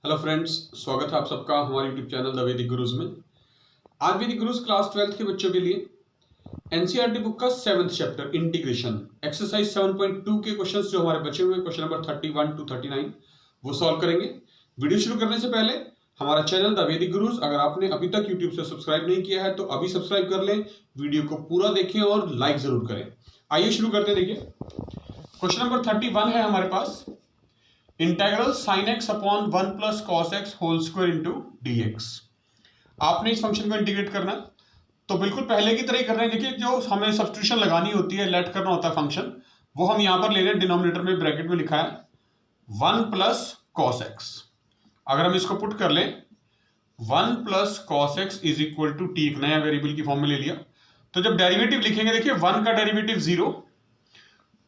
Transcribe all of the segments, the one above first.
Hello friends, स्वागत है आप सबका हमारे यूट्यूब चैनल द वैदिक गुरुज में। आज वैदिक गुरुज क्लास 12th के बच्चों के लिए एनसीईआरटी बुक का 7th चैप्टर इंटीग्रेशन एक्सरसाइज 7.2 के क्वेश्चंस जो हमारे बचे हुए क्वेश्चन नंबर 31 to 39 वो सॉल्व करेंगे। वीडियो शुरू करने से पहले हमारा चैनल द वैदिक गुरुज अगर आपने अभी तक यूट्यूब से सब्सक्राइब नहीं किया है तो अभी सब्सक्राइब कर लें, वीडियो को पूरा देखें और लाइक जरूर करें। आइए शुरू करते हैं। देखिए क्वेश्चन नंबर 31 है हमारे पास, integral sine x upon 1 plus cos x whole square into d x. आपने इस फंक्शन को इंटीग्रेट करना है तो बिल्कुल पहले की तरह ही कर रहे हैं। देखिए जो हमें सब्स्टिट्यूशन लगानी होती है, लेट करना होता है फंक्शन, वो हम यहां पर ले रहे हैं। डिनोमिनेटर में ब्रैकेट में लिखा है 1 प्लस कॉस एक्स। अगर हम इसको पुट कर लें 1 plus cos x is equal to t, एक नया वेरिएबल की फॉर्म में ले लिया। तो जब डेरिवेटिव लिखेंगे, देखिए 1 का डेरिवेटिव 0,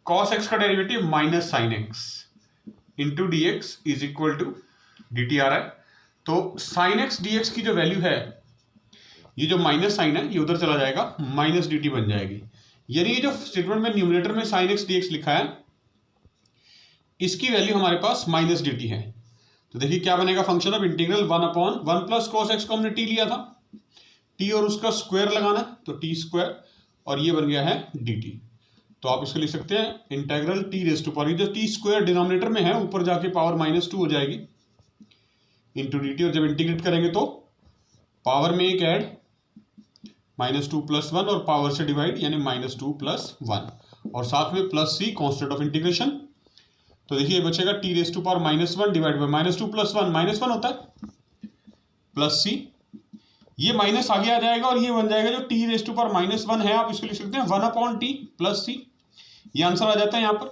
कॉस एक्स का derivative minus sine x into d x is equal to d t आ रहा है। तो साइन एक्स डी एक्स की जो वैल्यू है, ये जो माइनस साइन है ये उधर चला जाएगा, माइनस डी टी बन जाएगी। यानी ये जो स्टेटमेंट में न्यूमरेटर में साइन एक्स डी एक्स लिखा है इसकी वैल्यू हमारे पास माइनस डी टी है। तो देखिए क्या बनेगा, function of integral 1 upon 1 plus cos x को हमने टी लिया था, टी और उसका स्क्वायर लगाना तो टी स्क्वायर, और ये बन गया है डी टी। तो आप इसको लिख सकते हैं integral t raise to power, ये जो टी स्क्वायर डिनोमिनेटर में है ऊपर जाके पावर -2 हो जाएगी इंटू डी टी। और जब इंटीग्रेट करेंगे तो पावर में एक ऐड -2 + 1 और पावर से डिवाइड यानी -2 + 1 और साथ में plus c constant of integration. तो देखिए ये बचेगा t raise to power -1 divide by -2 + 1, -1 होता है, प्लस सी, ये माइनस आगे आ जाएगा और ये बन जाएगा जो टी रेज टू पावर -1 है, आप इसको लिख सकते हैं 1 अपॉन टी प्लस सी। ये आंसर आ जाता है यहाँ पर।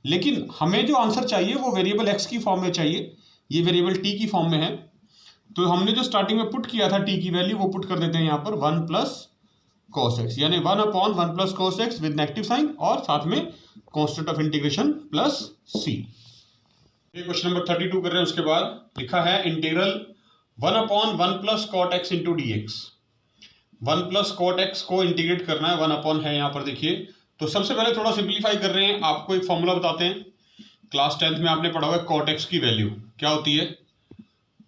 लेकिन हमें जो आंसर चाहिए वो वेरिएबल एक्स की फॉर्म में चाहिए, ये वेरिएबल टी की फॉर्म में है। तो हमने जो स्टार्टिंग में पुट किया था टी की वैल्यू वो पुट कर देते हैं यहाँ पर 1 प्लस कॉस एक्स, यानी 1 upon 1 plus cos x with negative sign और साथ में constant of integration plus c. ये क्वेश्चन नंबर 32 कर रहे हैं। उसके बाद लिखा है integral 1 upon 1 plus cot x into d x. 1 plus cot x को इंटीग्रेट करना है, 1 अपॉन है यहाँ पर। देखिए तो सबसे पहले थोड़ा सिंप्लीफाई कर रहे हैं, आपको एक फॉर्मूला बताते हैं। क्लास 10th में आपने पढ़ा हुआ है कॉट एक्स की वैल्यू क्या होती है,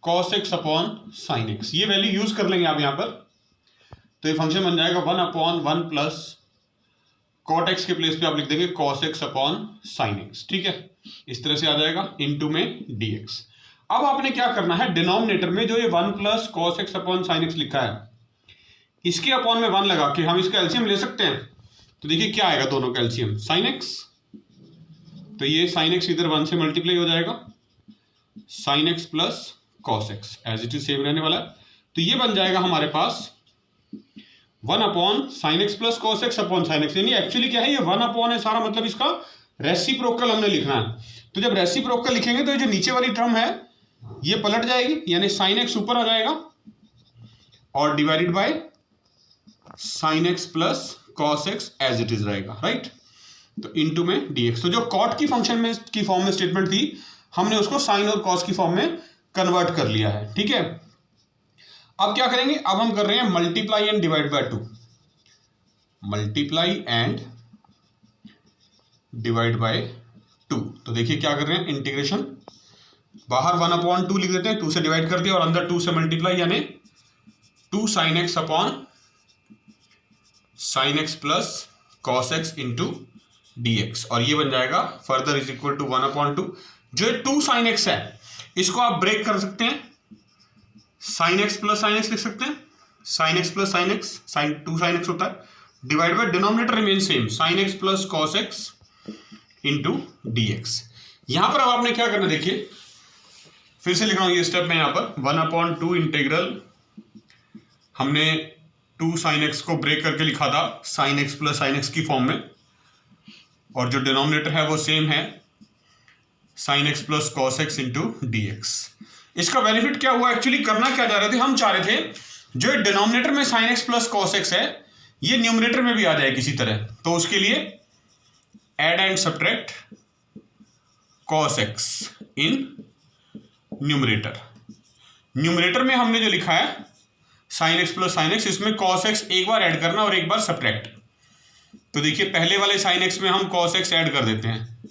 cos x upon sine x. ये वैल्यू यूज कर लेंगे आप यहाँ पर। तो ये फंक्शन बन जाएगा 1 अपॉन 1 प्लस कॉट एक्स के प्लेस पे आप लिख देंगे cos x upon sine x, ठीक है, इस तरह से आ जाएगा इंटू में डी एक्स। अब आपने क्या करना है, डिनोमिनेटर में जो ये 1 plus cos x upon sine x लिखा है इसके अपॉन में 1 लगा के हम इसका एलसीएम ले सकते हैं। तो देखिए क्या आएगा दोनों का एलसीएम, साइन एक्स, तो ये साइन एक्स इधर 1 से मल्टीप्लाई हो जाएगा, sine x plus cos x as it is same रहने वाला है। तो ये बन जाएगा हमारे पास 1 upon sine x plus cos x upon sine x. यानी एक्चुअली क्या है, ये 1 अपॉन है सारा, मतलब इसका रेसिप्रोकल हमने लिखना है। तो जब रेसिप्रोकल लिखेंगे तो ये जो नीचे वाली टर्म है ये पलट जाएगी, यानी साइन एक्स ऊपर आ जाएगा और divided by sine x plus cos x as it is रहेगा, राइट। तो इनटू में डीएक्स। तो जो कॉट की फंक्शन में की फॉर्म में स्टेटमेंट थी हमने उसको साइन और कॉस की फॉर्म में कन्वर्ट कर लिया है, ठीक है। अब क्या करेंगे, अब हम कर रहे हैं multiply and divide by 2, multiply and divide by 2। तो देखिए क्या कर रहे हैं, इंटीग्रेशन बाहर 1 अपॉन 2 लिख देते हैं, 2 से डिवाइड कर दिया और अंदर 2 से मल्टीप्लाई, यानी 2 sine x upon sine x plus cos x into d x, और ये बन जाएगा further is equal to 1 upon 2। जो 2 साइन एक्स है इसको आप ब्रेक कर सकते हैं, sine x plus sine x लिख सकते हैं, sine x plus sine x, sine 2 sine x होता है, divide by denominator remain same, sine x plus cos x into d x. यहां पर अब आपने क्या करना, देखिए फिर से लिख रहा हूं ये स्टेप में यहाँ पर 1 अपॉन 2 इंटीग्रल, हमने 2 साइन एक्स को ब्रेक करके लिखा था sign x plus sine x की फॉर्म में, और जो डिनोमिनेटर है वो सेम है sine x plus cos x into d x. इसका बेनिफिट क्या हुआ, एक्चुअली करना क्या चाह रहे थे, हम चाह रहे थे जो डिनोमिनेटर में sign x plus cos x है ये न्यूमरेटर में भी आ जाए किसी तरह। तो उसके लिए add and subtract cos x in numerator. Numerator में हमने जो लिखा है sine x plus sine x, इसमें कॉस एक्स एक बार ऐड करना और एक बार सब्ट्रैक्ट। तो देखिए पहले वाले साइन एक्स में हम कॉस एक्स ऐड कर देते हैं,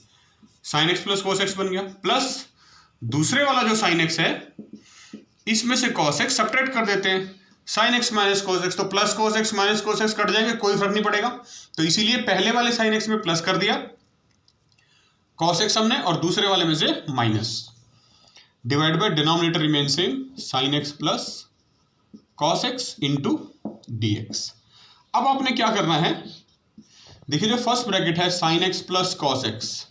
sine x plus cos x बन गया, प्लस दूसरे वाला जो साइन एक्स है इसमें से cos x सब्ट्रैक्ट कर देते हैं, sin x minus cos x, तो plus cos x minus cos x cut जाएंगे, कोई फर्क नहीं पड़ेगा। तो इसीलिए पहले वाले sin x में प्लस कर दिया cos x हमने, और दूसरे वाले में से minus, divide by denominator remain same, sin x plus cos x into dx। अब आपने क्या करना है, देखिए जो फर्स्ट ब्रैकेट है sin x plus cos x,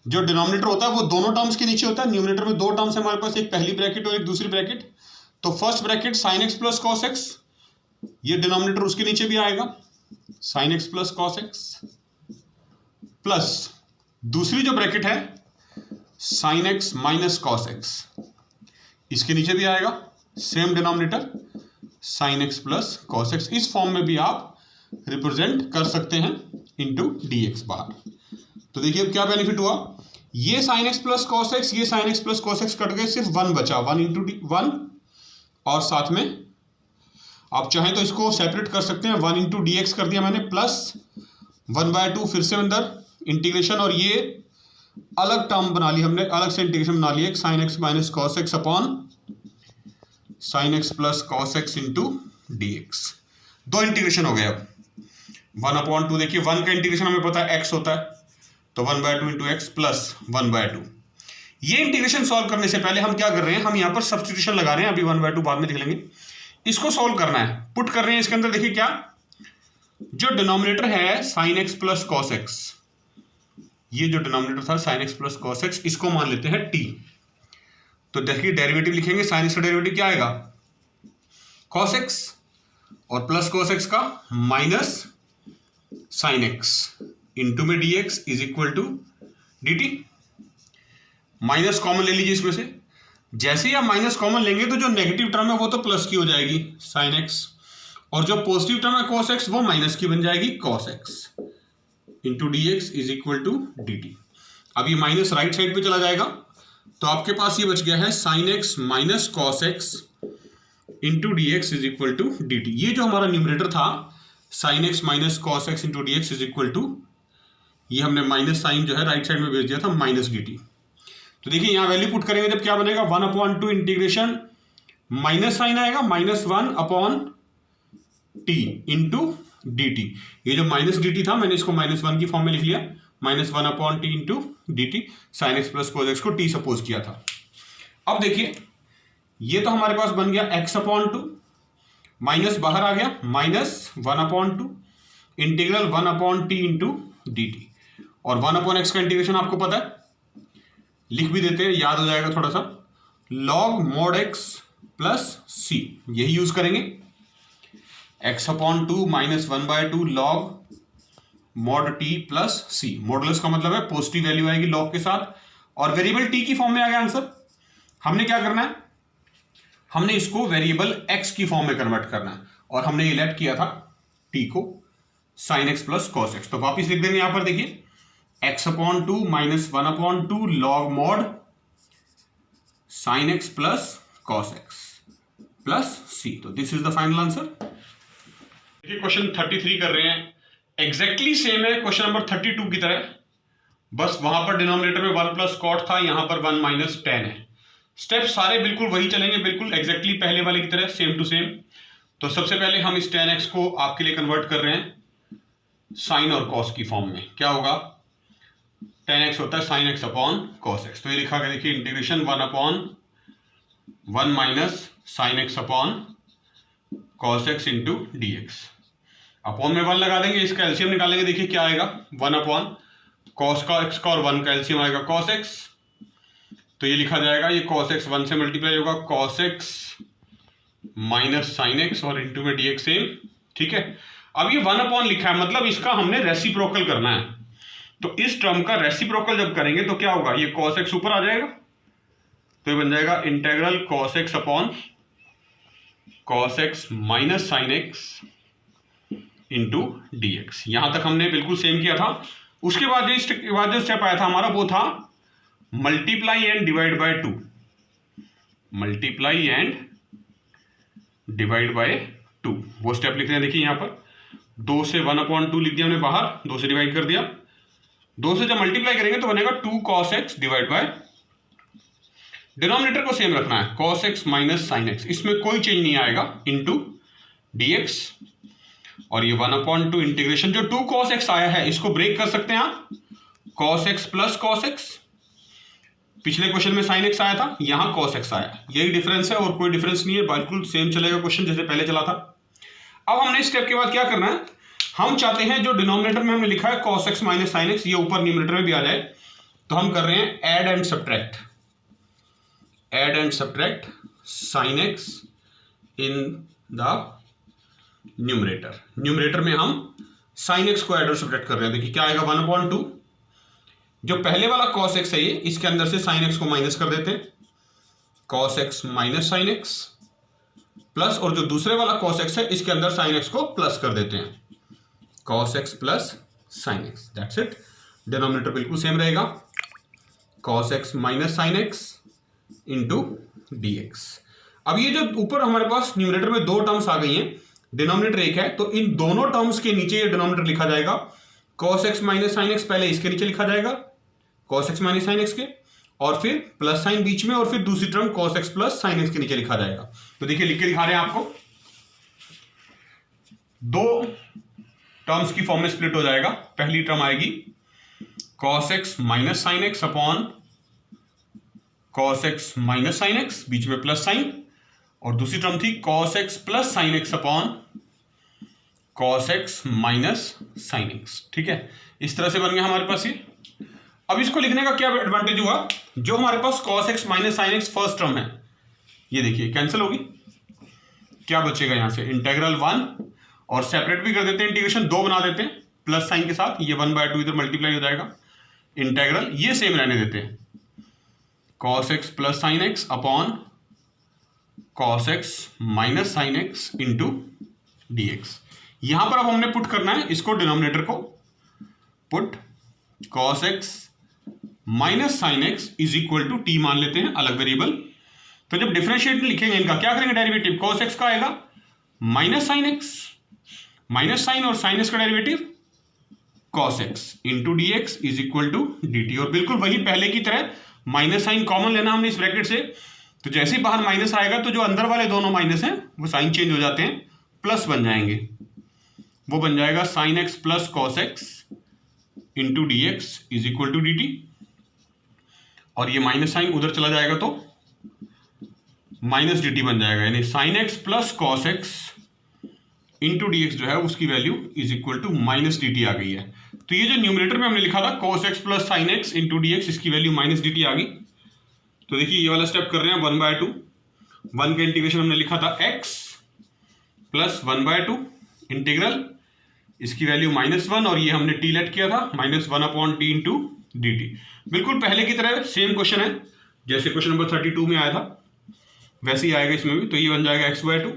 जो डिनोमिनेटर होता है वो दोनों टर्म्स के नीचे होता है। न्यूमरेटर में दो टर्म्स है हमारे पास, एक पहली ब्रैकेट और एक दूसरी ब्रैकेट। तो first bracket sin x plus cos x, ये डिनोमिनेटर उसके नीचे भी आएगा sin x plus cos x, plus दूसरी जो ब्रैकेट है sin x minus cos x, इसके नीचे भी आएगा same denominator sin x plus cos x। इस फॉर्म में भी आप रिप्रेजेंट कर सकते हैं इंटू dx बार। तो देखिए अब क्या बेनिफिट हुआ, ये sin x plus cos x, ये sin x plus cos x cut गए, सिर्फ 1 बचा, 1 इंटू 1, और साथ में आप चाहें तो इसको सेपरेट कर सकते हैं, 1 इंटू डी एक्स कर दिया मैंने, प्लस 1/2 फिर से अंदर इंटीग्रेशन, और ये अलग टर्म बना ली हमने, अलग से इंटीग्रेशन बना लिया, sin x minus cos x upon sin x plus cos x into d x. दो इंटीग्रेशन हो गए। अब 1/2, देखिए 1 का इंटीग्रेशन हमें पता है x होता है, तो 1/2 इंटू एक्स प्लस 1/2। ये इंटीग्रेशन सॉल्व करने से पहले हम क्या कर रहे हैं, हम यहाँ पर सब्स्टिट्यूशन लगा रहे हैं, अभी 1/2 बाद में देख लेंगे। इसको सॉल्व करना है, पुट कर रहे हैं इसके अंदर। देखिए क्या, जो डिनोमिनेटर है sin x plus cos x, ये जो डिनोमिनेटर था sin x plus cos x, इसको मान लेते हैं t। तो देखिए डेरिवेटिव लिखेंगे, sin x का डेरिवेटिव क्या आएगा cos x, और प्लस cos x का माइनस sin x इंटू में dx is equal to dt। Minus common ले लीजिए इसमें से, जैसे ही आप माइनस कॉमन लेंगे तो जो नेगेटिव टर्म है वो तो प्लस की हो जाएगी sin x, और जो पॉजिटिव टर्म है cos x वो माइनस की बन जाएगी cos x into dx is equal to dt। अब ये माइनस राइट साइड पे चला जाएगा, तो आपके पास ये बच गया है sin x minus cos x into dx is equal to dt। ये जो हमारा न्यूमरेटर था sin x minus cos x into dx is equal to, ये हमने माइनस साइन जो है राइट साइड में भेज दिया था, माइनस dt। तो देखिए यहाँ वैल्यू पुट करेंगे जब क्या बनेगा, 1/2 इंटीग्रेशन माइनस साइन आएगा, -1 अपॉन t इंटू dt। ये जो माइनस dt था मैंने इसको -1 की फॉर्म में लिख लिया, -1 upon t into dt, sin x plus cos x को t सपोज किया था। अब देखिए ये तो हमारे पास बन गया x/2, माइनस बाहर आ गया, -1/2 इंटीग्रल 1/t इंटू dt, और 1/x का इंटीग्रेशन आपको पता है, लिख भी देते हैं, याद हो जाएगा थोड़ा सा, log mod x plus c, यही यूज करेंगे, x/2 minus 1/2 log mod t plus c। Modulus का मतलब है पॉजिटिव वैल्यू आएगी log के साथ, और वेरिएबल t की फॉर्म में आ गया आंसर। हमने क्या करना है, हमने इसको वेरिएबल x की फॉर्म में कन्वर्ट करना है, और हमने ये लेट किया था t को sin x plus cos x। तो वापिस लिख देंगे यहां पर, देखिए x/2 minus 1/2 log mod sin x plus cos x plus c। तो this is the final answer. देखिए क्वेश्चन 33 कर रहे हैं, एग्जैक्टली सेम है क्वेश्चन नंबर 32 की तरह, बस वहां पर डिनोमिनेटर में 1 प्लस कॉट था, यहां पर 1 माइनस tan है। स्टेप सारे बिल्कुल वही चलेंगे, बिल्कुल एग्जैक्टली पहले वाले की तरह, सेम टू सेम। तो सबसे पहले हम इस tan x को आपके लिए कन्वर्ट कर रहे हैं साइन और कॉस की फॉर्म में। क्या होगा, tan x होता है sin x upon cos x, तो ये लिखा गया, देखिए integration 1/1 minus sin x upon cos x into dx। Upon में 1 लगा देंगे, इसका एलसीएम निकालेंगे, देखिए क्या आएगा, 1 अपॉन cos का x का, और 1 का एलसीएम आएगा cos x, तो ये लिखा जाएगा, ये cos x 1 से मल्टीप्लाई होगा, cos x minus sin x, और इंटू में dx सेम, ठीक है। अब ये 1 अपॉन लिखा है, मतलब इसका हमने रेसिप्रोकल करना है, तो इस टर्म का रेसिप्रोकल जब करेंगे तो क्या होगा, ये cos x ऊपर आ जाएगा, तो ये बन जाएगा integral cos x upon cos x minus sin x into dx। यहां तक हमने बिल्कुल सेम किया था। उसके बाद जो स्टेप आया था हमारा, वो था multiply and divide by 2, multiply and divide by 2, वो स्टेप लिख रहे हैं। देखिए यहां पर 2 से 1/2 लिख दिया हमने बाहर, 2 से डिवाइड कर दिया, 2 से जब मल्टीप्लाई करेंगे तो बनेगा 2 cos x divide by denominator को सेम रखना है, cos x minus sine x, इसमें कोई चेंज नहीं आएगा, इंटू dx, और ये 1/2 इंटीग्रेशन, जो 2 cos x आया है इसको ब्रेक कर सकते हैं आप, cos x plus cos x, पिछले क्वेश्चन में sin x आया था, यहां cos x आया, यही डिफरेंस है और कोई डिफरेंस नहीं है, बिल्कुल सेम चलेगा क्वेश्चन जैसे पहले चला था। अब हमने इस स्टेप के बाद क्या करना है, हम चाहते हैं जो डिनोमिनेटर में हमने लिखा है cos x minus sine x, ये ऊपर न्यूमरेटर में भी आ जाए, तो हम कर रहे हैं add and subtract sin x in the numerator में हम sin x को ऐड और सब्ट्रैक्ट कर रहे हैं। देखिए क्या आएगा, 1/2, जो पहले वाला cos x है ये, इसके अंदर से sin x को माइनस कर देते हैं, cos x minus sin x plus, और जो दूसरे वाला cos x है इसके अंदर sin x को प्लस कर देते हैं, cos x plus sin x, that's it. Denominator बिल्कुल सेम रहेगा, cos x minus sin x into dx। अब ये जो ऊपर हमारे पास न्यूमरेटर में दो टर्म्स आ गई हैं, डिनोमिनेटर एक है, तो इन दोनों टर्म्स के नीचे ये डिनोमिनेटर लिखा जाएगा, cos x minus sine x पहले इसके नीचे लिखा जाएगा, cos x minus sine x के, और फिर प्लस साइन बीच में, और फिर दूसरी term cos x plus sine x के नीचे लिखा जाएगा। तो देखिए लिख के दिखा रहे हैं आपको, दो टर्म्स की फॉर्म में स्प्लिट हो जाएगा। पहली टर्म आएगी cos x minus sine x upon cos x minus sine x, बीच में प्लस साइन, और दूसरी टर्म थी cos x plus sine x upon cos x minus sine x. ठीक है, इस तरह से बन गया हमारे पास ये। अब इसको लिखने का क्या एडवांटेज हुआ, जो हमारे पास cos x minus sine x first term है, ये देखिए कैंसिल होगी, क्या बचेगा यहां से, इंटेग्रल 1, और सेपरेट भी कर देते हैं, इंटीग्रेशन 2 बना देते हैं प्लस साइन के साथ, ये 1/2 इधर मल्टीप्लाई हो जाएगा, इंटेग्रल ये सेम रहने देते हैं, cos x plus sine x upon cos x minus sine x into dx। यहां पर अब हमने पुट करना है इसको, डिनोमिनेटर को put cos x minus sine x is equal to t मान लेते हैं, अलग वेरिएबल। तो जब डिफरेंशिएट लिखेंगे इनका, क्या करेंगे, डेरिवेटिव cos x का आएगा minus sine x, minus sine और साइन एक्स का derivative cos x into d x is equal to d t, और बिल्कुल वही पहले की तरह माइनस साइन कॉमन लेना हमने इस ब्रैकेट से, तो जैसे ही बाहर माइनस आएगा तो जो अंदर वाले दोनों माइनस हैं वो साइन चेंज हो जाते हैं, प्लस बन जाएंगे, वो बन जाएगा sine x plus cos x into d x is equal to d t, और ये माइनस साइन उधर चला जाएगा तो माइनस डी टी बन जाएगा, यानी sine x plus cos x into d x जो है उसकी value is equal to minus d t आ गई है। तो ये जो न्यूमरेटर में हमने लिखा था cos x plus sine x into d x, इसकी वैल्यू माइनस डी टी आ गई। तो देखिए ये वाला स्टेप कर रहे हैं 1/2, 1 का इंटीग्रेशन हमने लिखा था x प्लस 1/2 इंटीग्रल, इसकी वैल्यू -1, और ये हमने t लेट किया था -1/t इंटू डी टी। बिल्कुल पहले की तरह सेम क्वेश्चन है, जैसे क्वेश्चन नंबर 32 में आया था वैसे ही आएगा इसमें भी। तो ये बन जाएगा x/2,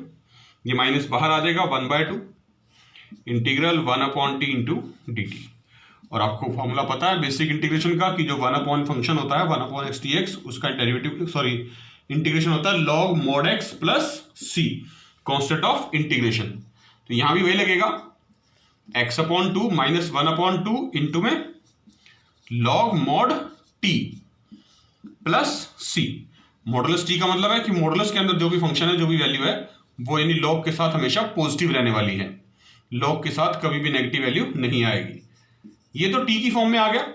ये माइनस बाहर आ जाएगा 1/2 integral 1/t into D t. और आपको फॉर्मूला पता है बेसिक इंटीग्रेशन का कि जो 1 फंक्शन होता है 1/x dx, उसका डेरिवेटिव इंटीग्रेशन होता है log mod x plus c, constant of integration. तो यहां भी वही लगेगा x/2 माइनस 1/2 इंटू में log mod t plus c। Modulus t का मतलब है कि मॉडुलस के अंदर जो भी फंक्शन है, जो भी वैल्यू है, वो यानी log के साथ हमेशा पॉजिटिव रहने वाली है, log के साथ कभी भी नेगेटिव वैल्यू नहीं आएगी। ये तो t की फॉर्म में आ गया,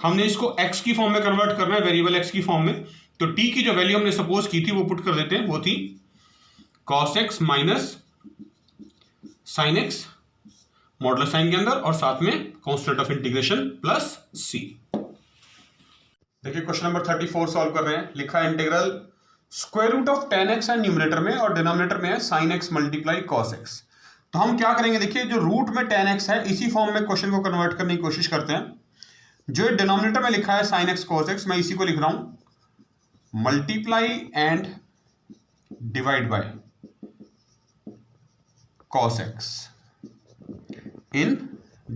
हमने इसको x की फॉर्म में कन्वर्ट करना है, वेरिएबल x की फॉर्म में। तो t की जो वैल्यू हमने सपोज की थी वो पुट कर देते हैं, वो थी cos x minus sine x modulus sine के अंदर, और साथ में constant of integration plus c। देखिए क्वेश्चन नंबर 34 सॉल्व कर रहे हैं। लिखा है integral square root of tan x है न्यूमरेटर में और डिनोमिनेटर में है sin x multiply cos x। तो हम क्या करेंगे, देखिए जो रूट में tan x है इसी फॉर्म में क्वेश्चन को कन्वर्ट करने की कोशिश करते हैं। जो डिनोमिनेटर में लिखा है sin x cos x, मैं इसी को लिख रहा हूं multiply and divide by cos x in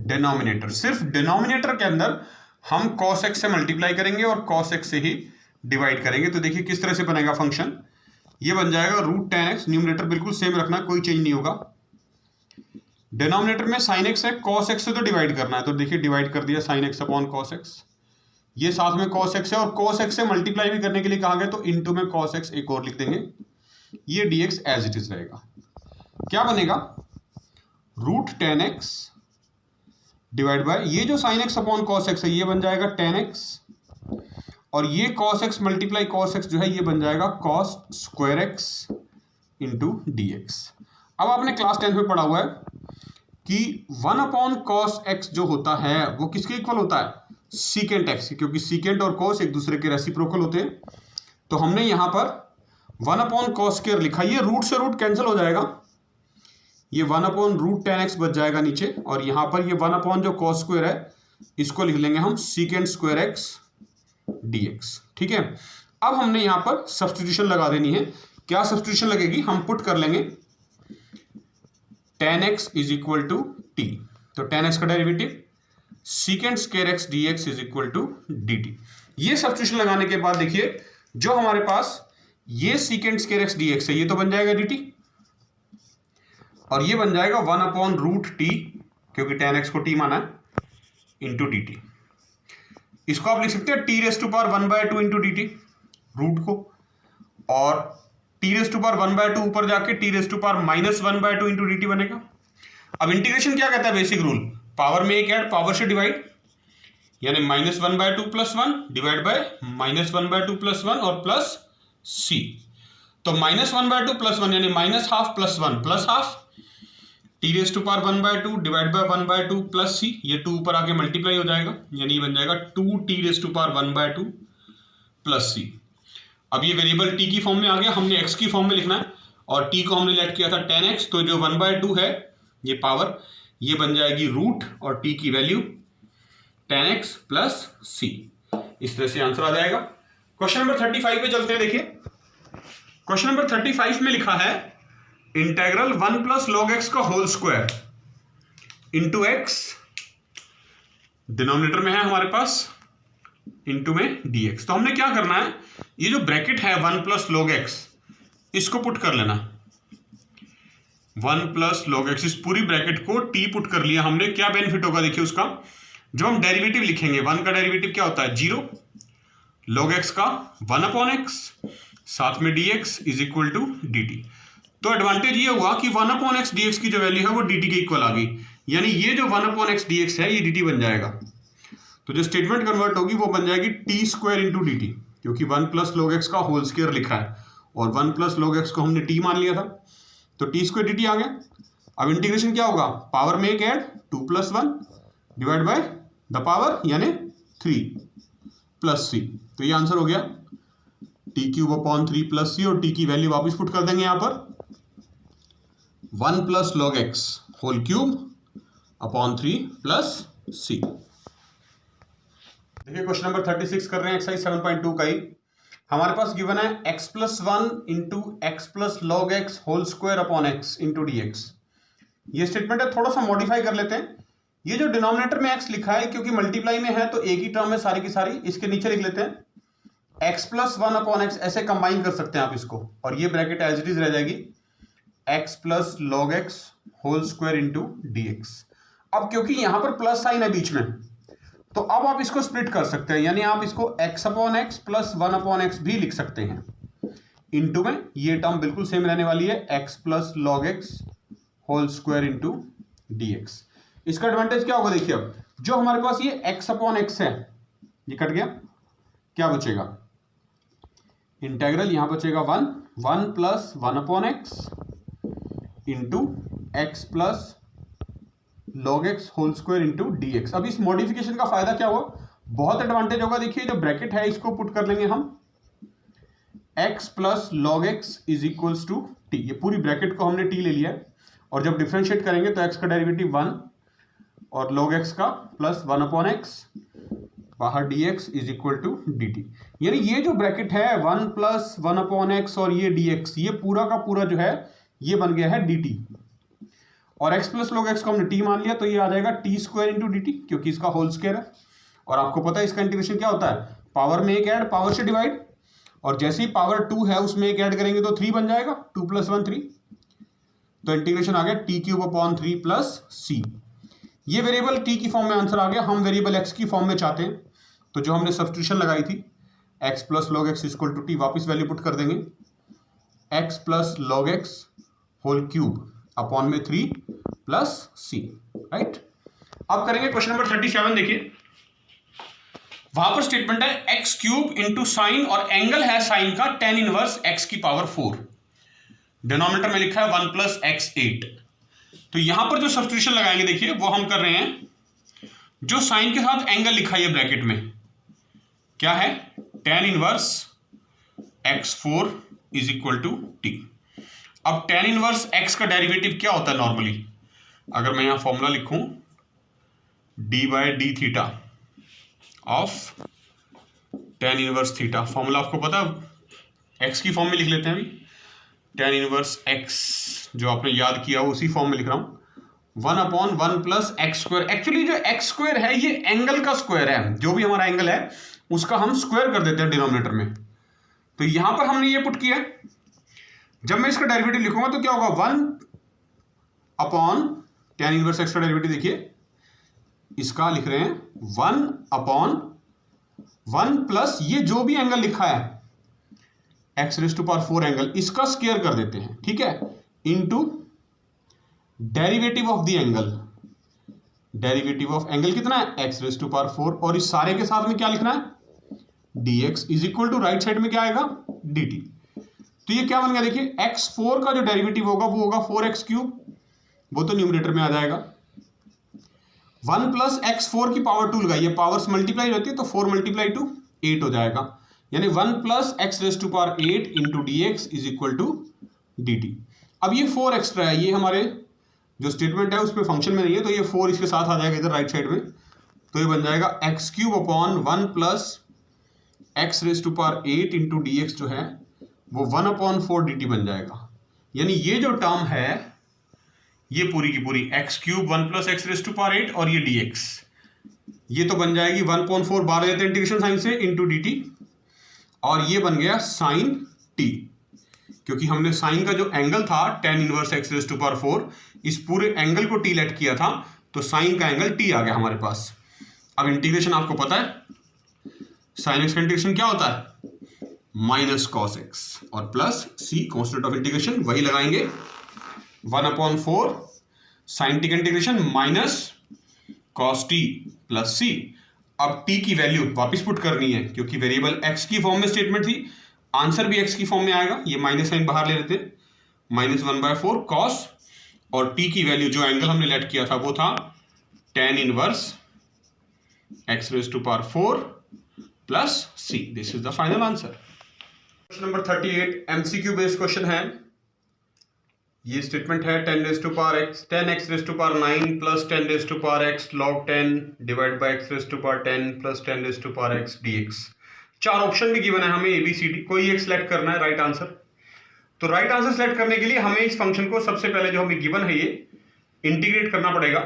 denominator. सिर्फ डिनोमिनेटर के अंदर हम cos x से मल्टीप्लाई करेंगे और cos x से ही डिवाइड करेंगे। तो देखिए किस तरह से बनेगा फंक्शन, ये बन जाएगा रूट tan x, न्यूमरेटर बिल्कुल सेम रखना, कोई चेंज नहीं होगा। डिनोमिनेटर में sin x है, cos x से तो डिवाइड करना है, तो देखिए डिवाइड कर दिया sin x upon cos x, ये साथ में cos x है और cos x से मल्टीप्लाई भी करने के लिए कहा गया तो इनटू में cos x एक और लिख देंगे, ये dx एज इट इज रहेगा। क्या बनेगा, root tan x divide by ये जो sine x upon cos x है ये बन जाएगा टेन एक्स, और ये cos x multiply cos x जो है ये बन जाएगा cos square x into dx। अब आपने क्लास 10 में पढ़ा हुआ है कि 1 अपॉन cos x जो होता है वो किसके इक्वल होता है, सीकेंट x, क्योंकि सीकेंट और cos एक दूसरे के रेसिप्रोकल होते हैं। तो हमने यहां पर 1 अपॉन cos स्क्वायर लिखा, ये रूट से रूट कैंसिल हो जाएगा, ये 1 अपॉन रूट टेन एक्स बच जाएगा नीचे, और यहां पर ये 1 अपॉन जो cos स्क्वायर है इसको लिख लेंगे हम सीकेंट स्क्वायर x dx। ठीक है, अब हमने यहां पर सब्स्टिट्यूशन लगा देनी है। क्या सब्स्टिट्यूशन लगेगी, हम पुट कर लेंगे tan x is equal to t, तो tan x का derivative secant square x dx is equal to dt। ये सब्स्टिट्यूशन लगाने के बाद देखिए जो हमारे पास ये सीकेंट स्क्वायर x dx है ये तो बन जाएगा dt, और ये बन जाएगा 1 अपॉन रूट टी, क्योंकि tan x को t माना है, इंटू dt। इसको आप लिख सकते हैं t raise to power 1/2 into dt root को, और टी रेस टू पावर 1/2 ऊपर जाके t raise to power -1/2 into dt बनेगा। अब इंटीग्रेशन क्या कहता है, बेसिक रूल, पावर में एक ऐड पावर से डिवाइड, यानी -1/2 + 1 डिवाइड बाय -1/2 + 1 और प्लस c। तो -1/2 + 1 यानी -½ + 1 +½ t raise to power 1/2 divide by 1/2 plus c, ये 2 ऊपर आके मल्टीप्लाई हो जाएगा, यानी ये बन जाएगा 2 t raise to power 1/2 plus c। अब ये वेरिएबल t की फॉर्म में आ गया, हमने x की फॉर्म में लिखना है, और t को हमने लेट किया था tan x, तो जो 1/2 है ये पावर ये बन जाएगी रूट और t की value tan x plus c। इस तरह से आंसर आ जाएगा। क्वेश्चन नंबर 35 पे चलते हैं। देखिए क्वेश्चन नंबर 35 में लिखा है इंटेग्रल 1 + log x का whole square into x, denominator में है हमारे पास, इंटू में dx। तो हमने क्या करना है, ये जो ब्रैकेट है 1 + log x इसको पुट कर लेना, 1 + log x, इस पूरी ब्रैकेट को t पुट कर लिया हमने। क्या बेनिफिट होगा देखिए उसका, जब हम डेरिवेटिव लिखेंगे 1 का डेरिवेटिव क्या होता है 0, log x का 1 अपॉन x, साथ में dx is equal to dt। तो एडवांटेज ये हुआ कि 1 अपॉन x dx की जो वैल्यू है वो dt के इक्वल आ गई, यानी ये जो 1 अपॉन x dx है ये dt बन जाएगा। तो जो स्टेटमेंट कन्वर्ट होगी वो बन जाएगी t स्क्वायर इंटू dt, क्योंकि 1 + log x का होल स्क्वायर लिखा है और 1 + log x को हमने t मान लिया था, तो टी स्क्वायर dt आ गया। अब इंटीग्रेशन क्या होगा, पावर में एक add 2 + 1 divide by the power यानी 3 प्लस c, तो ये आंसर हो गया t³ अपॉन 3 + c, और t की वैल्यू वापस पुट कर देंगे यहां पर 1 + log x whole cube upon 3 plus c। देखिए क्वेश्चन नंबर 36 कर रहे हैं एक्सरसाइज 7.2 का ही। हमारे पास गिवन है x + 1 into x + log x whole square upon x into dx। ये स्टेटमेंट है, थोड़ा सा मॉडिफाई कर लेते हैं। ये जो डिनोमिनेटर में x लिखा है क्योंकि मल्टीप्लाई में है तो एक ही टर्म है सारी की सारी, इसके नीचे लिख लेते हैं x + 1 अपॉन x, ऐसे कंबाइन कर सकते हैं आप इसको, और ये ब्रैकेट एज इट इज रह जाएगी x + log x whole square into dx। अब क्योंकि यहां पर प्लस साइन है बीच में, तो अब आप इसको स्प्लिट कर सकते हैं, यानी आप इसको x upon x + 1 upon x भी लिख सकते हैं, इंटू में ये टर्म बिल्कुल सेम रहने वाली है x + log x whole square into dx। इसका एडवांटेज क्या होगा, देखिए अब जो हमारे पास ये x अपॉन x है ये कट गया, क्या बचेगा, इंटेग्रल यहां बचेगा 1 + 1 upon x into x + log x whole square into dx। अब इस मॉडिफिकेशन का फायदा क्या हुआ, बहुत एडवांटेज होगा। देखिए जो ब्रैकेट है इसको पुट कर लेंगे हम x + log x is equals to t, ये पूरी ब्रैकेट को हमने t ले लिया है, और जब डिफरेंशिएट करेंगे तो x का डेरिवेटिव 1 और log x का प्लस 1 अपॉन x, बाहर dx is equal to dt। यानी ये जो ब्रैकेट है 1 + 1 अपॉन x और ये dx, ये पूरा का पूरा जो है ये बन गया है dt, और x + log x को हमने t मान लिया, तो ये आ जाएगा t स्क्वायर इंटू dt, क्योंकि इसका होल स्क्वायर है। और आपको पता है इसका इंटीग्रेशन क्या होता है, पावर में एक ऐड पावर से डिवाइड, और जैसे ही पावर 2 है उसमें एक ऐड करेंगे तो 3 बन जाएगा, 2 + 1 3, तो इंटीग्रेशन आ गया t³ अपॉन 3 प्लस c। ये वेरिएबल t की फॉर्म में आंसर आ गया, हम वेरिएबल x की फॉर्म में चाहते हैं, तो जो हमने सब्स्टिट्यूशन लगाई थी x plus log x equal to t, वापिस वैल्यू पुट कर देंगे x plus log x whole cube upon में 3 प्लस c, राइट। अब करेंगे क्वेश्चन नंबर 37। देखिए वहां पर स्टेटमेंट है एक्स क्यूब इंटू साइन और एंगल है साइन का tan इनवर्स x की पावर 4, डिनोमिनेटर में लिखा है 1 प्लस एक्स 8। तो यहां पर जो सब्स्टिट्यूशन लगाएंगे देखिए वो हम कर रहे हैं, जो साइन के साथ एंगल लिखा है ब्रैकेट में क्या है, tan inverse x4 is equal to t. अब tan इनवर्स x का डेरिवेटिव क्या होता है नॉर्मली, अगर मैं यहां फॉर्मूला लिखूं d by d theta of tan inverse theta, formula आपको पता x की फॉर्म में लिख लेते हैं अभी, tan इनवर्स x जो आपने याद किया वो उसी फॉर्म में लिख रहा हूं 1 upon 1 plus x square. Actually जो एक्स स्क्वायर है ये एंगल का स्क्वायर है, जो भी हमारा एंगल है उसका हम स्क्वायर कर देते हैं डिनोमिनेटर में। तो यहां पर हमने ये पुट किया, जब मैं इसका डेरिवेटिव लिखूंगा तो क्या होगा 1 अपॉन tan इनवर्स एक्स का डेरिवेटिव देखिए इसका लिख रहे हैं 1 अपॉन 1 प्लस ये जो भी एंगल लिखा है x raise to power 4 angle, इसका स्क्वायर कर देते हैं, ठीक है, into derivative of the angle. Derivative of angle कितना है एक्स रेज टू पावर 4, और इस सारे के साथ में क्या लिखना है dx is equal to right side में क्या आएगा dt। तो ये क्या बन गया देखिए x4 का जो डेरिवेटिव होगा वो होगा 4x क्यूब, वो तो न्यूमरेटर में आ जाएगा। 1 प्लस x4 की पावर 2 लगाइए, पावर्स मल्टीप्लाई होती है तो 4 मल्टीप्लाई टू 8 हो जाएगा, यानी 1 plus x raise to power 8 into d x is equal to d t. अब ये 4 एक्स्ट्रा है, ये हमारे जो स्टेटमेंट है उस पर फंक्शन में नहीं है, तो ये 4 इसके साथ आ जाएगा इधर राइट साइड में, तो ये बन जाएगा x cube upon 1 plus x raise to power 8 into d x जो है वो 1 अपॉन 4 डी टी बन जाएगा। यानी ये जो टर्म है ये पूरी की पूरी x cube 1 plus x raise to power 8 और ये डी एक्स, ये तो बन जाएगी 1/4 बार लेते हैं इंटीग्रेशन साइन से इंटू डी टी, और ये बन गया साइन टी, क्योंकि हमने साइन का जो एंगल था tan inverse x raise to power 4, इस पूरे एंगल को टी लेट किया था तो साइन का एंगल टी आ गया हमारे पास। अब इंटीग्रेशन आपको पता है साइन एक्स का इंटीग्रेशन क्या होता है माइनस कॉस एक्स और plus c, constant of integration वही लगाएंगे 1/4 साइन टी का integration minus cos t plus c. अब t की वैल्यू वापस पुट करनी है क्योंकि वेरिएबल x की फॉर्म में स्टेटमेंट थी, आंसर भी x की फॉर्म में आएगा, ये माइनस साइन बाहर ले लेते माइनस 1/4 कॉस, और t की वैल्यू जो एंगल हमने लेट किया था वो था tan inverse x raise to power 4 plus c। This is the final answer. Question number 38 MCQ based question है। ये स्टेटमेंट है 10 raise to power x 10x raise to power 9 plus 10 raise to power x log 10 divide by x raise to power 10 plus 10 raise to power x dx। चार option भी given है हमें ABCD, कोई एक select करना है right answer. तो right answer select करने के लिए हमें इस फंक्शन को सबसे पहले जो हमें गिवन है ये इंटीग्रेट करना पड़ेगा,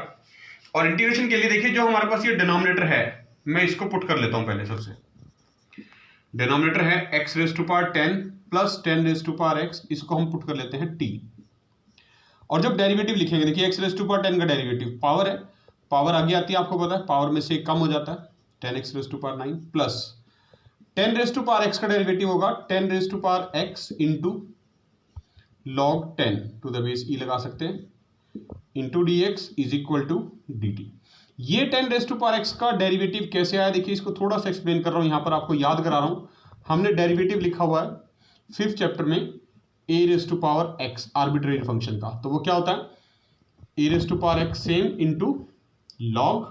और इंटीग्रेशन के लिए देखिए जो हमारे पास ये डिनोमिनेटर है मैं इसको पुट कर लेता हूं पहले। सबसे डिनोमिनेटर है x raise to power 10 plus 10 raise to power x, इसको हम पुट कर लेते हैं t, और जब डेरिवेटिव लिखेंगे देखिए x रेज टू पावर 10 का डेरिवेटिव पावर है, पावर आगे आती है आपको पता है, पावर में से कम हो जाता है 10x raise to power 9 plus 10 raise to power x का डेरिवेटिव होगा 10 raise to power x into log 10 to the base e लगा सकते हैं into d x is equal to d t. ये 10 रेज टू पावर x का derivative कैसे आया देखिए, इसको थोड़ा सा एक्सप्लेन कर रहा हूँ, यहाँ पर आपको याद करा रहा हूँ। हमने डेरिवेटिव लिखा हुआ है 5th चैप्टर में a raise to power x arbitrary function का, तो वो क्या होता है a raise to power x same into log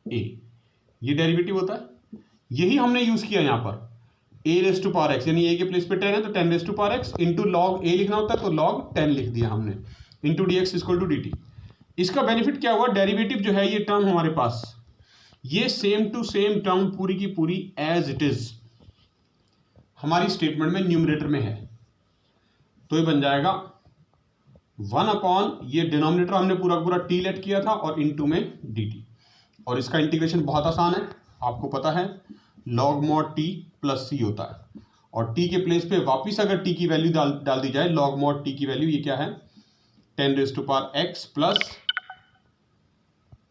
a, ये डेरिवेटिव होता है। यही हमने यूज किया यहाँ पर a raise to power x, यानी a के प्लेस पे 10 है तो 10 raise to power x into log a लिखना होता है तो log 10 लिख दिया हमने into d x equal to d t. इसका बेनिफिट क्या हुआ, डेरिवेटिव जो है ये टर्म हमारे पास ये सेम टू सेम टर्म पूरी की पूरी एज इट इज हमारी स्टेटमेंट में न्यूमरेटर में है, तो ये बन जाएगा 1 अपॉन ये डिनोमिनेटर हमने पूरा पूरा टी लेट किया था और इनटू में डी टी, और इसका इंटीग्रेशन बहुत आसान है, आपको पता है log mod t प्लस सी होता है, और t के प्लेस पे वापिस अगर t की वैल्यू डाल दी जाए log mod t की वैल्यू ये क्या है 10 raise to power x plus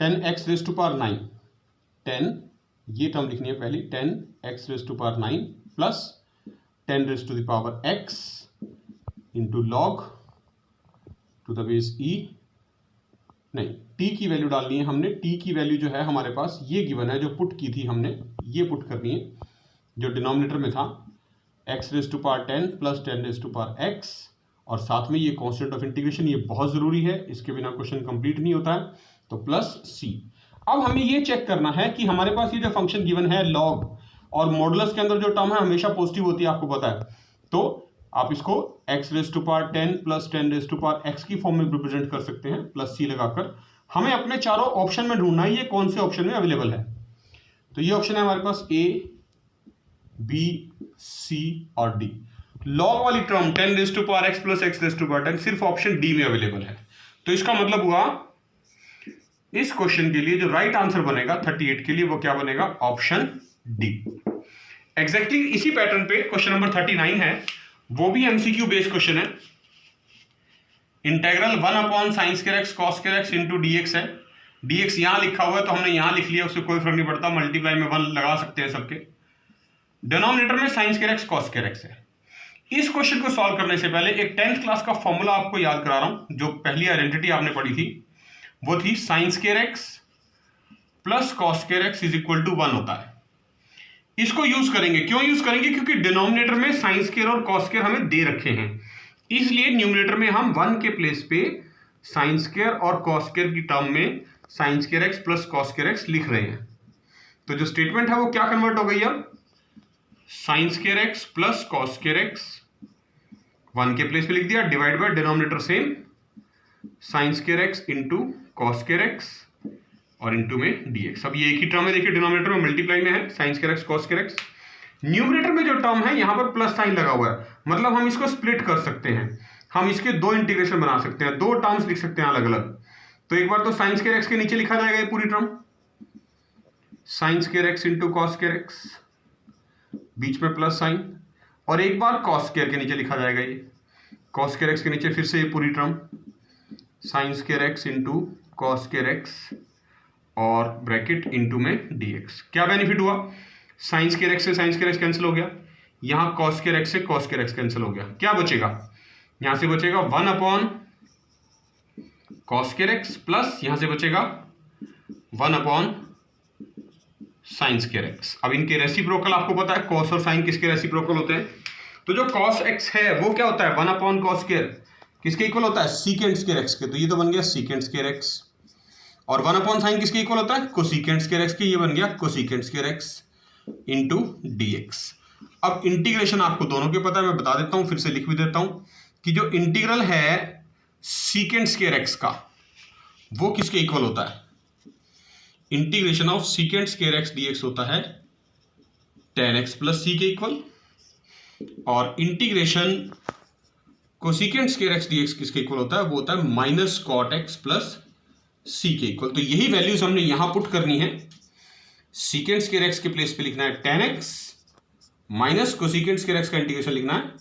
10x raise to power 9 10 ये टर्म लिखनी है पहली 10x⁹ plus 10⁻x into log to the base e, नहीं t की वैल्यू डालनी है हमने। t की वैल्यू जो है हमारे पास ये गिवन है, जो पुट की थी हमने, ये पुट करनी है जो डिनोमिनेटर में था x⁻10 प्लस 10⁻x, और साथ में ये कांस्टेंट ऑफ इंटीग्रेशन, ये बहुत ज़रूरी है, इसके बिना क्वेश्चन कंप्लीट नहीं होता है, तो प्लस c। अब हमें ये चेक करना है कि हमारे पास ये जो फंक्शन गिवन है लॉग, और मॉडुलस के अंदर जो टर्म है हमेशा पॉजिटिव होती है, आपको पता है, तो आप इसको x⁻10 प्लस 10⁻x की फॉर्म में रिप्रेजेंट कर सकते हैं प्लस c लगाकर। हमें अपने चारों ऑप्शन में ढूंढना है ये कौन से ऑप्शन में अवेलेबल है। तो ये ऑप्शन है हमारे पास a, b, c और d। लॉग वाली टर्म 10⁻x प्लस x⁻10 सिर्फ ऑप्शन डी में अवेलेबल है। तो इसका मतलब हुआ इस क्वेश्चन के लिए जो राइट आंसर बनेगा 38 के लिए वो क्या बनेगा, ऑप्शन डी। एग्जैक्टली इसी पैटर्न पे क्वेश्चन नंबर 39 है, वो भी एमसीक्यू बेस्ड क्वेश्चन है। Integral 1/sin² cos² into dx है। dx यहां लिखा हुआ है तो हमने यहां लिख लिया, उससे कोई फर्क नहीं पड़ता, मल्टीप्लाई में 1 लगा सकते हैं सबके। डिनोमिनेटर में sin² cos² है। इस क्वेश्चन को सॉल्व करने से पहले एक 10th क्लास का फॉर्मूला आपको याद करा रहा हूं, जो पहली आइडेंटिटी आपने पढ़ी थी, वो थी sin² plus cos² is equal to 1 होता है। इसको यूज करेंगे, क्यों यूज करेंगे, क्योंकि डिनोमिनेटर में sin² और cos² हमें दे रखे हैं, इसलिए न्यूमरेटर में हम 1 के प्लेस पे sin² और cos² की टर्म में sin² प्लस cos² लिख रहे हैं। तो जो स्टेटमेंट है वो क्या कन्वर्ट हो गई है, sin² प्लस cos² 1 के प्लेस पे लिख दिया, divide by denominator same sin² into cos² और इंटू में dx। अब ये एक ही टर्म है, देखिए डिनोमिनेटर में मल्टीप्लाई में है sin² cos²। न्यूमरेटर में जो टर्म है यहां पर प्लस साइन लगा हुआ है, मतलब हम इसको स्प्लिट कर सकते हैं, हम इसके दो इंटीग्रेशन बना सकते हैं, दो टर्म्स लिख सकते हैं अलग अलग। तो एक बार तो sin² के नीचे लिखा जाएगा ये पूरी टर्म sin² इंटू cos², बीच में प्लस साइन, और एक बार cos² के नीचे लिखा जाएगा ये cos² के नीचे फिर से ये पूरी टर्म sin² इंटू cos² और ब्रैकेट इंटू में dx। क्या बेनिफिट हुआ, sin² से sin² कैंसिल हो गया, यहां cos² से cos² कैंसिल हो गया, क्या बचेगा, यहां से बचेगा 1/cos² प्लस यहां से बचेगा 1/sin²। अब इनके रेसिप्रोकल आपको पता है, cos और sin किसके रेसिप्रोकल होते हैं, तो जो cos x है वो क्या होता है 1/cos², किसके इक्वल होता है, sec² के, तो ये तो बन गया sec², और 1/sin किसके इक्वल होता है, cosec² के, ये बन गया cosec² इंटू dx। अब इंटीग्रेशन आपको दोनों के पता है, मैं बता देता हूं, फिर से लिख भी देता हूं कि जो इंटीग्रल है sec² का वो किसके इक्वल होता है, इंटीग्रेशन ऑफ sec² dx होता है tan x प्लस c के इक्वल, और इंटीग्रेशन cosec² dx किसके इक्वल होता है, वो होता है minus cot x plus c के इक्वल। तो यही वैल्यूज हमने यहां पुट करनी है, sec² के प्लेस पे लिखना है tan x माइनस cosec² का इंटीग्रेशन लिखना है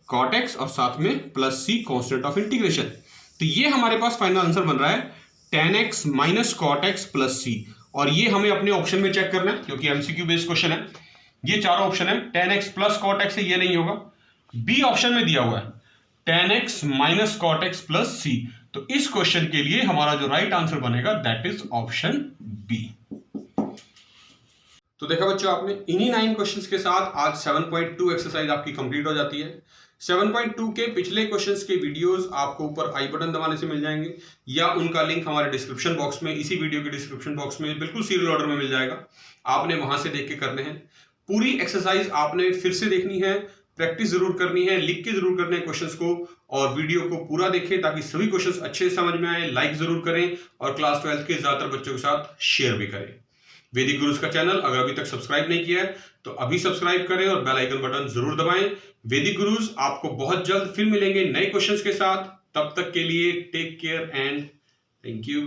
cot x और साथ में plus c constant of integration. तो ये हमारे पास फाइनल आंसर बन रहा है tan x minus cot x plus c, और ये हमें अपने ऑप्शन में चेक करना है क्योंकि एमसीक्यू बेस्ड क्वेश्चन है। ये चारों ऑप्शन है, tan x plus cot x है, ये नहीं होगा, बी ऑप्शन में दिया हुआ है tan x minus cot x plus c। तो इस क्वेश्चन के लिए हमारा जो राइट आंसर बनेगा दैट इज ऑप्शन बी। तो देखा बच्चों आपने, इन्हीं 9 क्वेश्चंस के साथ आज 7.2 एक्सरसाइज आपकी कंप्लीट हो जाती है। 7.2 के पिछले क्वेश्चंस के वीडियोस आपको ऊपर आई बटन दबाने से मिल जाएंगे, या उनका लिंक हमारे डिस्क्रिप्शन बॉक्स में, इसी वीडियो के डिस्क्रिप्शन बॉक्स में बिल्कुल सीरियल ऑर्डर में मिल जाएगा, आपने वहां से देख के करने हैं। पूरी एक्सरसाइज आपने फिर से देखनी है, प्रैक्टिस जरूर करनी है, लिख के जरूर करने हैं क्वेश्चंस को, और वीडियो को पूरा देखें ताकि सभी क्वेश्चंस अच्छे से समझ में आए। लाइक जरूर करें और क्लास 12 के ज्यादातर बच्चों के साथ शेयर भी करें। वैदिक गुरुज का चैनल अगर अभी तक सब्सक्राइब नहीं किया है तो अभी सब्सक्राइब करें और बेल आइकन बटन जरूर दबाएं। वैदिक गुरुज आपको बहुत जल्द फिर मिलेंगे नए क्वेश्चंस के साथ, तब तक के लिए take care and thank you.